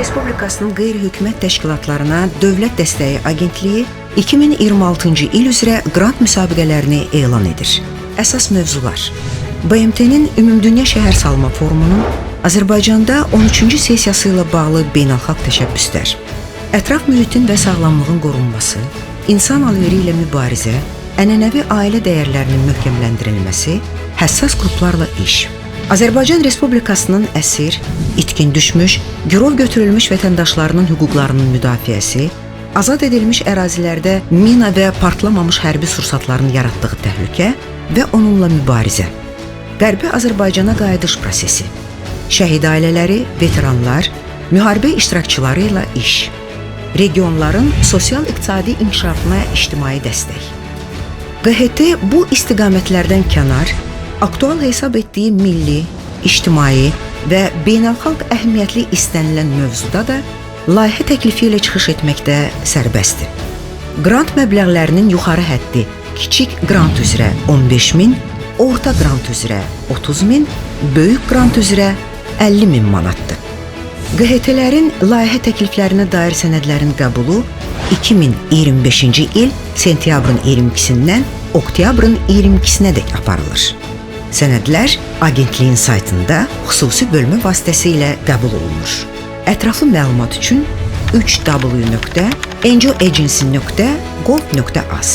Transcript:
Respublikasının qeyri-hökumət təşkilatlarına Dövlət Dəstəyi Agentliyi 2026-cı il üzrə qrant müsabiqələrini elan edir. Əsas mövzular: BMT-nin Ümumdünya Şəhər Salma Forumunun Azərbaycanda 13-cü sessiyası ilə bağlı beynəlxalq təşəbbüslər, ətraf mühitin və sağlamlığın qorunması, insan alveri ilə mübarizə, ənənəvi ailə dəyərlərinin möhkəmləndirilməsi, həssas qruplarla iş. Azərbaycan Respublikasının əsir, itkin düşmüş, girov götürülmüş vətəndaşlarının hüquqlarının müdafiəsi, azad edilmiş ərazilərdə mina və partlamamış hərbi sursatların yaratdığı təhlükə və onunla mübarizə. Qərbi Azərbaycana qayıdış prosesi, şəhid ailələri, veteranlar, müharibə iştirakçıları ilə iş, regionların sosial-iqtisadi inkişafına ictimai dəstək. QHT bu istiqamətlərdən kənar, aktual hesab etdiyi milli, ictimai və beynəlxalq əhəmiyyətli istənilən mövzuda da layihə təklifi ilə çıxış etməkdə sərbəstdir. Qrant məbləğlərinin yuxarı həddi kiçik qrant üzrə 15.000, orta qrant üzrə 30.000, böyük qrant üzrə 50.000 manatdır. QHT-lərin layihə təkliflərinə dair sənədlərin qəbulu 2025-ci il sentyabrın 22-sindən oktyabrın 22-sinədək aparılır. Sənədlər agentliyin saytında xüsusi bölmə vasitəsilə qəbul olunur. Ətraflı məlumat üçün www.enjoagency.gov.az